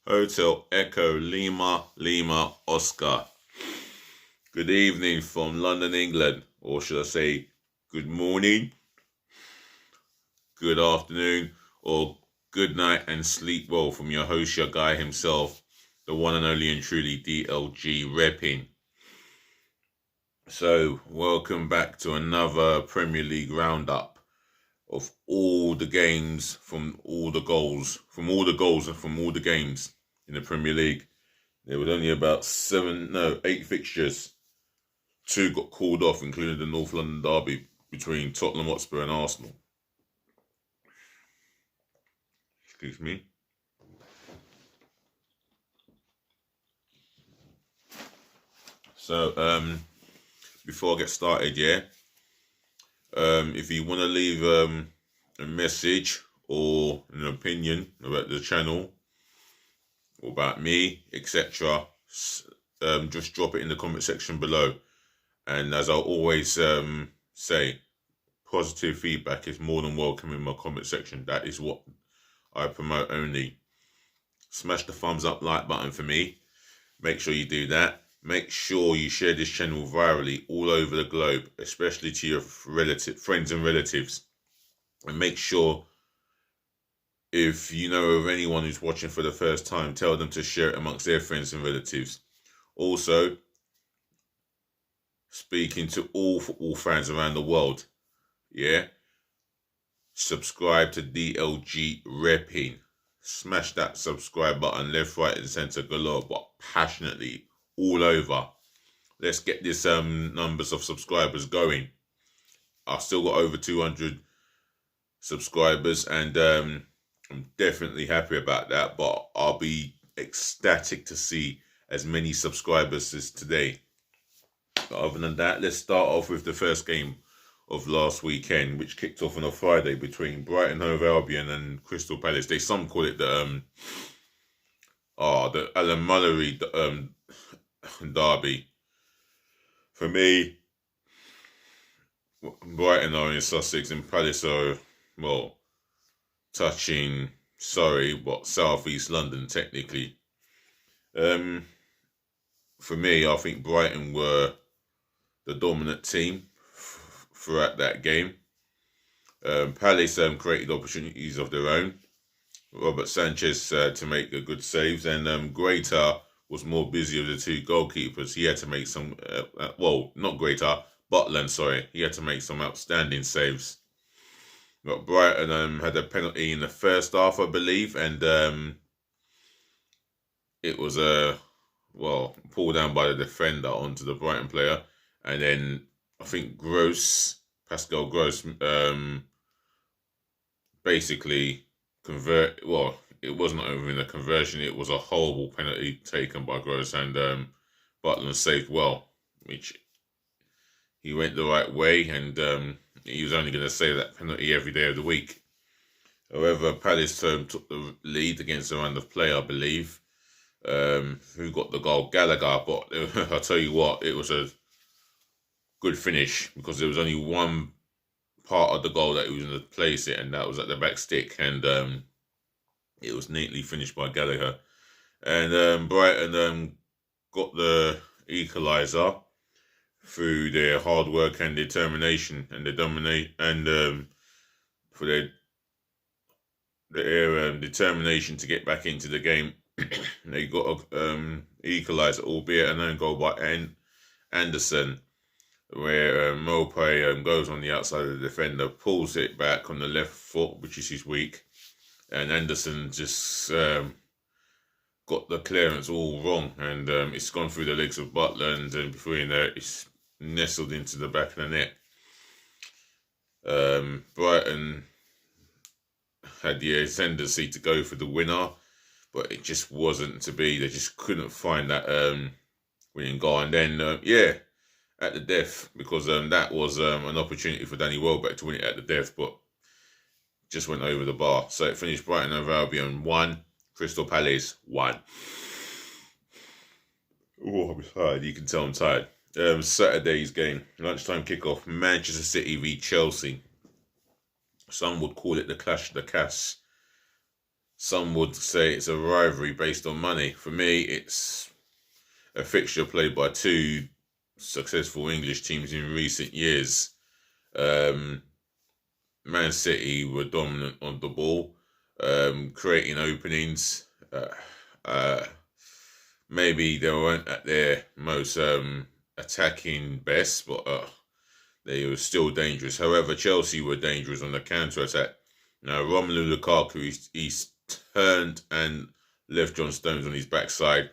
Hotel Echo Lima Oscar. Good evening from London, England, or should I say good morning, good afternoon, or good night and sleep well from your host, your guy himself, the one and only and truly DLG repping. So, welcome back to another Premier League roundup of all the games from all the goals and from all the games in the Premier League. There was only about 8 fixtures. 2 got called off, including the North London derby between Tottenham Hotspur and Arsenal. Excuse me. So, before I get started, if you want to leave a message or an opinion about the channel or about me, etc., just drop it in the comment section below. And as I always say, positive feedback is more than welcome in my comment section. That is what I promote only. Smash the thumbs up like button for me. Make sure you do that. Make sure you share this channel virally all over the globe, especially to your friends and relatives. And make sure, if you know of anyone who's watching for the first time, tell them to share it amongst their friends and relatives. Also, speaking to all football fans around the world, subscribe to DLG Repping. Smash that subscribe button left, right and centre galore, but passionately all over. Let's get this numbers of subscribers going. I've still got over 200 subscribers, and I'm definitely happy about that, but I'll be ecstatic to see as many subscribers as today. But other than that, let's start off with the first game of last weekend, which kicked off on a Friday between Brighton Hove Albion and Crystal Palace. Some call it the Alan Mullery derby. For me, Brighton are in Sussex and Palace are, touching South East London technically. For me, I think Brighton were the dominant team throughout that game. Palace created opportunities of their own. Robert Sanchez to make a good saves, and Greater was more busy of the 2 goalkeepers. He had to make some, not Greater, Butland, sorry. He had to make some outstanding saves. But Brighton had a penalty in the first half, I believe, and it was pulled down by the defender onto the Brighton player. And then I think Pascal Gross, basically it wasn't even a conversion, it was a horrible penalty taken by Gross, and Butland saved well, which he went the right way, and he was only going to save that penalty every day of the week. However, Palace took the lead against a random player, I believe, who got the goal, Gallagher, but I'll tell you what, it was a good finish, because there was only one part of the goal that he was going to place it, and that was at the back stick, and it was neatly finished by Gallagher. And Brighton got the equaliser through their hard work and determination, and for their determination to get back into the game. They got a equaliser, albeit an own goal by Anderson, where Mope goes on the outside of the defender, pulls it back on the left foot, which is his weak, and Anderson just got the clearance all wrong, and it's gone through the legs of Butland, and before you know it, it's nestled into the back of the net. Brighton had the ascendancy to go for the winner, but it just wasn't to be. They just couldn't find that winning goal, and then at the death, because that was an opportunity for Danny Welbeck to win it at the death, but just went over the bar. So it finished Brighton Hove Albion 1, Crystal Palace 1. Oh, I'm tired. You can tell I'm tired. Saturday's game, lunchtime kickoff, Manchester City v Chelsea. Some would call it the clash of the casts. Some would say it's a rivalry based on money. For me, it's a fixture played by two successful English teams in recent years. Um, Man City were dominant on the ball, creating openings. Uh, Maybe they weren't at their most attacking best, but they were still dangerous. However, Chelsea were dangerous on the counter-attack. Now, Romelu Lukaku, he's turned and left John Stones on his backside.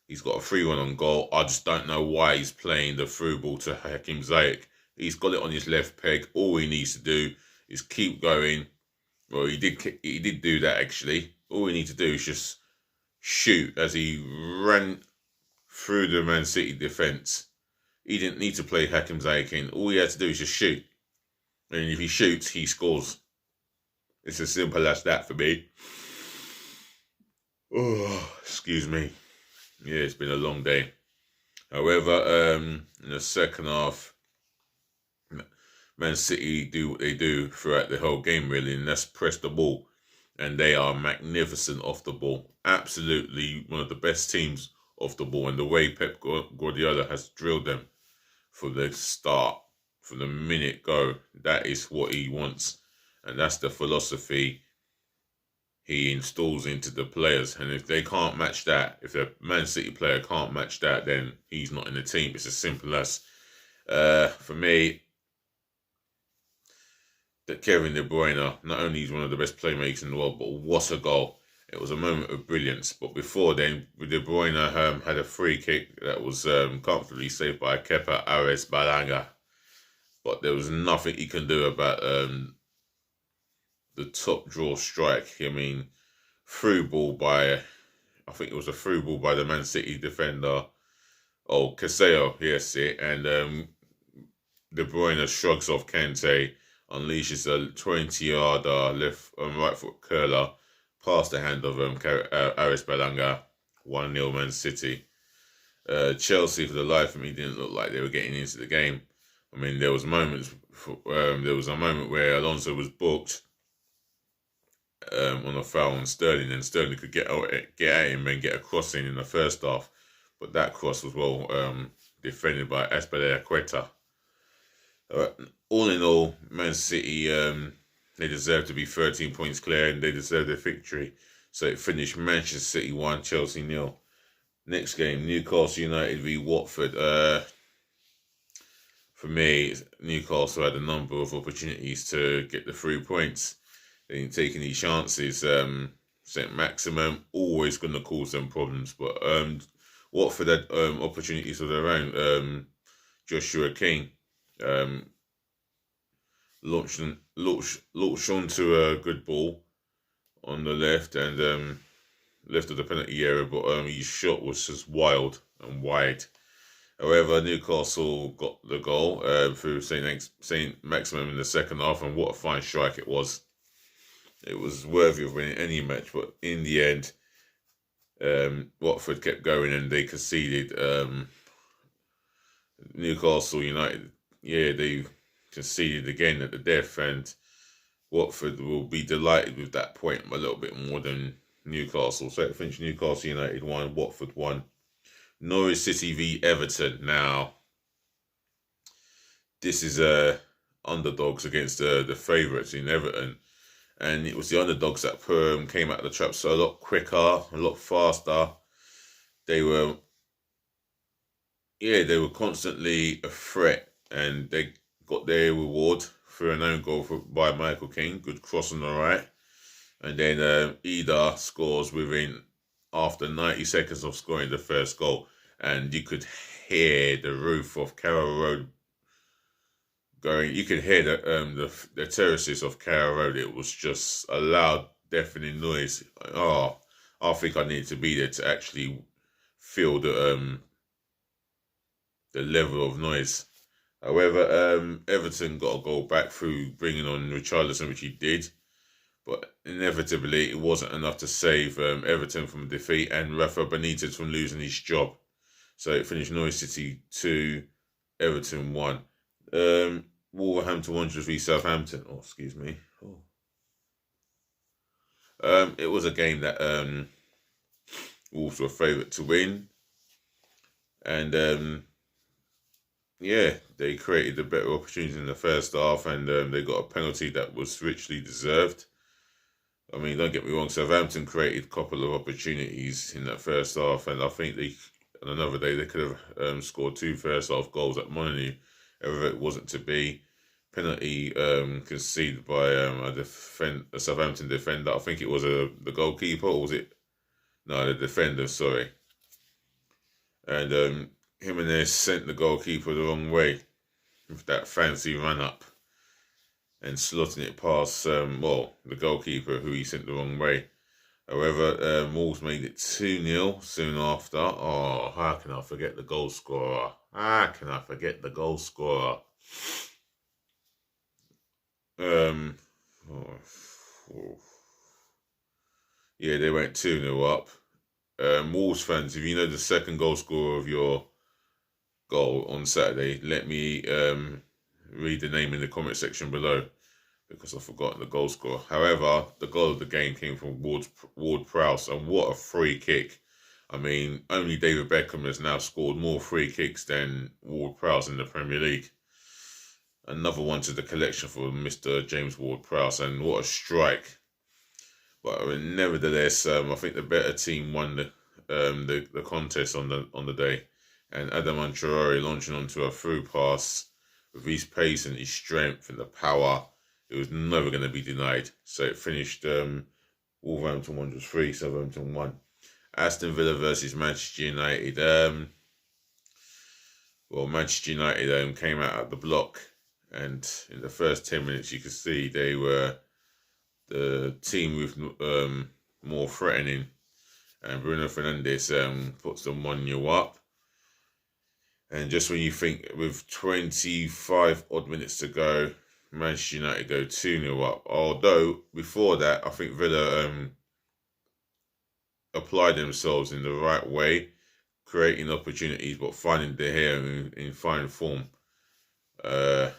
He's got a 3-1 on goal. I just don't know why he's playing the through ball to Hakim Ziyech. He's got it on his left peg. All he needs to do is keep going. Well, he did do that, actually. All he needs to do is just shoot as he ran through the Man City defence. He didn't need to play Hakim Ziyech in. All he had to do is just shoot. And if he shoots, he scores. It's as simple as that for me. Oh, excuse me. Yeah, it's been a long day. However, in the second half, Man City do what they do throughout the whole game, really, and that's press the ball. And they are magnificent off the ball. Absolutely one of the best teams off the ball. And the way Pep Guardiola has drilled them from the start, from the minute go, that is what he wants. And that's the philosophy he installs into the players. And if they can't match that, if a Man City player can't match that, then he's not in the team. It's as simple as, for me, that Kevin De Bruyne, not only is one of the best playmakers in the world, but what a goal. It was a moment of brilliance. But before then, De Bruyne had a free kick that was comfortably saved by Kepa Arrizabalaga. But there was nothing he can do about the top draw strike. I mean, through ball by, I think it was a through ball by the Man City defender. Oh, Caseo, yes, it. And De Bruyne shrugs off Kante, unleashes a 20-yarder left right foot curler past the hand of Arrizabalaga. 1-0 Man City. Chelsea, for the life of me, didn't look like they were getting into the game. I mean, there was moments. There was a moment where Alonso was booked on a foul on Sterling, and Sterling could get at him and get a cross in the first half, but that cross was well defended by Azpilicueta. All in all, Man City, they deserve to be 13 points clear, and they deserve their victory. So it finished Manchester City 1, Chelsea 0. Next game, Newcastle United v Watford. For me, Newcastle had a number of opportunities to get the 3 points. They didn't take any chances. St. Maximum always going to cause them problems, but Watford had opportunities of their own. Joshua King launched onto a good ball on the left and left of the penalty area, but his shot was just wild and wide. However, Newcastle got the goal through St. Maximum in the second half, and what a fine strike it was. It was worthy of winning any match, but in the end, Watford kept going and they conceded. Newcastle United, they conceded again at the death, and Watford will be delighted with that point a little bit more than Newcastle. So it finished Newcastle United 1, Watford 1. Norris City v Everton. Now, this is underdogs against the favourites in Everton. And it was the underdogs that came out of the traps a lot quicker, a lot faster. They were constantly a threat, and they got their reward through an own goal by Michael King. Good cross on the right. And then Ida scores after 90 seconds of scoring the first goal. And you could hear the roof of Carrow Road going. You could hear the terraces of Carrow Road. It was just a loud, deafening noise. Oh, I think I needed to be there to actually feel the level of noise. However, Everton got a goal back through bringing on Richarlison, which he did. But inevitably, it wasn't enough to save Everton from defeat and Rafa Benitez from losing his job. So it finished Norwich City 2, Everton 1. Wolverhampton Wanderers v Southampton. Oh, excuse me. Oh. It was a game that Wolves were favourite to win, and yeah, they created the better opportunities in the first half, and they got a penalty that was richly deserved. I mean, don't get me wrong, Southampton created a couple of opportunities in that first half, and I think on another day, they could have scored 2 first half goals at Molineux. However, it wasn't to be. Penalty conceded by a Southampton defender. I think it was the goalkeeper, or was it? No, the defender, sorry. And Jimenez sent the goalkeeper the wrong way with that fancy run up and slotting it past, the goalkeeper who he sent the wrong way. However, Wolves made it 2-0 soon after. Oh, how can I forget the goal scorer? How can I forget the goal scorer? Yeah, they went 2-0 up. Wolves fans, if you know the second goal scorer of your goal on Saturday, let me read the name in the comment section below, because I've forgotten the goal scorer. However, the goal of the game came from Ward-Prowse, and what a free kick. I mean, only David Beckham has now scored more free kicks than Ward-Prowse in the Premier League. Another one to the collection for Mr. James Ward-Prowse, and what a strike. But I mean, nevertheless, I think the better team won the contest on the day, and Adam Traore launching onto a through pass with his pace and his strength and the power, it was never going to be denied. So it finished Wolverhampton Wanderers 3, Southampton 1. Aston Villa versus Manchester United. Manchester United came out of the block, and in the first 10 minutes you could see they were the team with more threatening, and Bruno Fernandes puts them 1-0 up. And just when you think with 25 odd minutes to go, Manchester United go 2-0 up. Although before that, I think Villa applied themselves in the right way, creating opportunities, but finding De Gea in fine form. But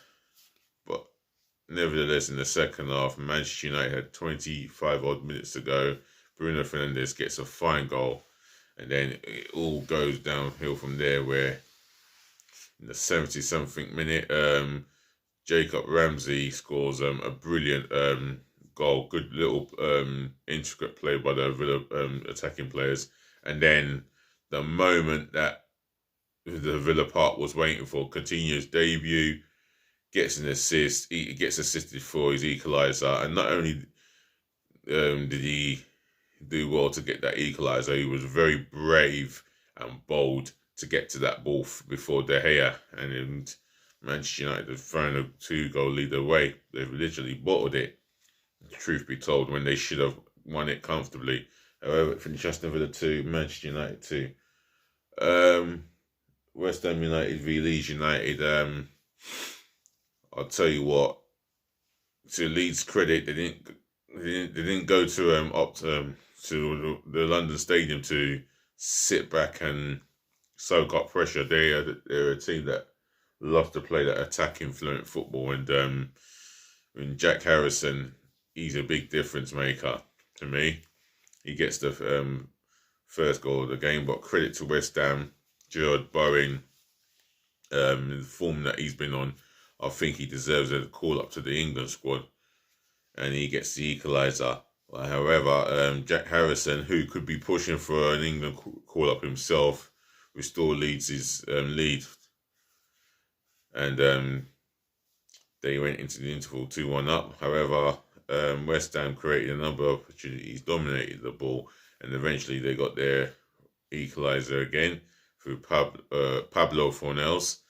nevertheless, in the second half, Manchester United had 25 odd minutes to go. Bruno Fernandes gets a fine goal, and then it all goes downhill from there, where in the 70-something minute, Jacob Ramsey scores a brilliant goal. Good little intricate play by the Villa attacking players. And then the moment that the Villa part was waiting for, Coutinho's debut, gets an assist. He gets assisted for his equaliser. And not only did he do well to get that equaliser, he was very brave and bold to get to that ball before De Gea. And Manchester United have thrown a 2-goal lead away. They've literally bottled it, truth be told, when they should have won it comfortably. However, it finished Aston Villa 2, Manchester United 2. West Ham United v Leeds United. I'll tell you what, to Leeds' credit, they didn't go to the London Stadium to sit back and soak up pressure. They're a team that loves to play that attacking fluent football, and Jack Harrison, he's a big difference maker to me. He gets the first goal of the game, but credit to West Ham, Gerard Bowen, the form that he's been on. I think he deserves a call up to the England squad, and he gets the equaliser. However, Jack Harrison, who could be pushing for an England call up himself, restore Leeds' lead, and they went into the interval 2-1 up. However, West Ham created a number of opportunities, dominated the ball, and eventually they got their equaliser again through Pablo Fornells.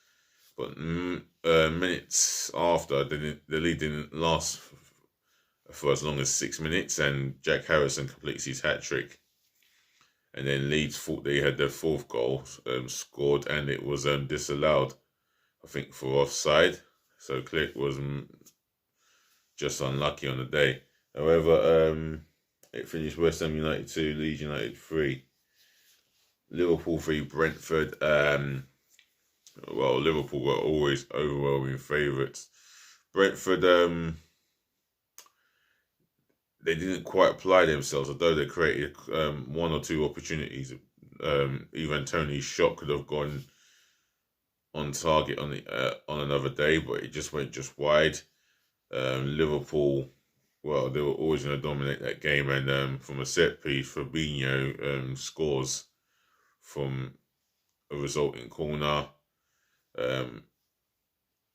But minutes after, the lead didn't last for as long as 6 minutes, and Jack Harrison completes his hat-trick. And then Leeds thought they had their fourth goal scored, and it was disallowed, I think, for offside. So Click was just unlucky on the day. However, it finished West Ham United 2, Leeds United 3. Liverpool v Brentford. Liverpool were always overwhelming favourites. Brentford, they didn't quite apply themselves, although they created one or two opportunities. Even Tony's shot could have gone on target on another day, but it just went just wide. Liverpool, well, they were always going to dominate that game, and from a set piece, Fabinho scores from a resulting corner.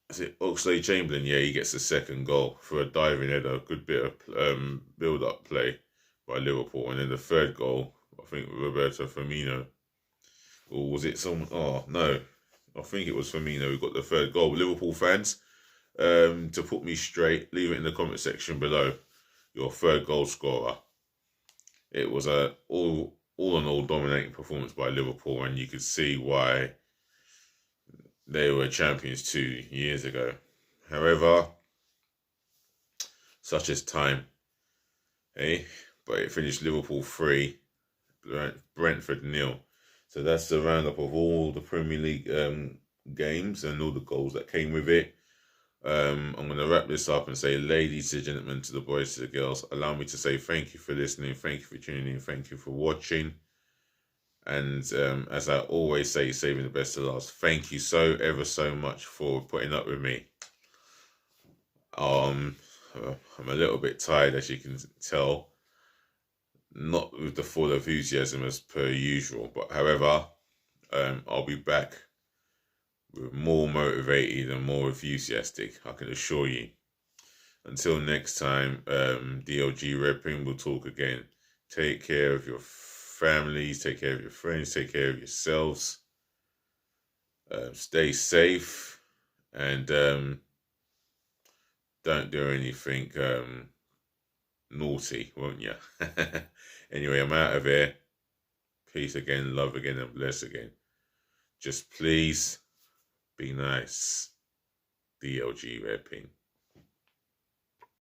Is it Oxlade-Chamberlain? Yeah, he gets the second goal for a diving header. Good bit of build-up play by Liverpool, and then the third goal, I think Roberto Firmino, or was it someone? Oh no, I think it was Firmino who got the third goal. Liverpool fans, to put me straight, leave it in the comment section below. Your third goal scorer. It was a all in all dominating performance by Liverpool, and you could see why they were champions 2 years ago. However, such is time, eh? But it finished Liverpool 3, Brentford 0. So that's the roundup of all the Premier League games and all the goals that came with it. I'm going to wrap this up and say, ladies and gentlemen, to the boys, to the girls, allow me to say thank you for listening, thank you for tuning in, thank you for watching. And as I always say, saving the best to last, thank you so ever so much for putting up with me. I'm a little bit tired, as you can tell, not with the full enthusiasm as per usual, but however, I'll be back with more motivated and more enthusiastic, I can assure you. Until next time, DLG Repping, we'll talk again. Take care of your families, take care of your friends, take care of yourselves. Stay safe, and don't do anything naughty, won't you? Anyway, I'm out of here. Peace again, love again, and bless again. Just please be nice. DLG Repping.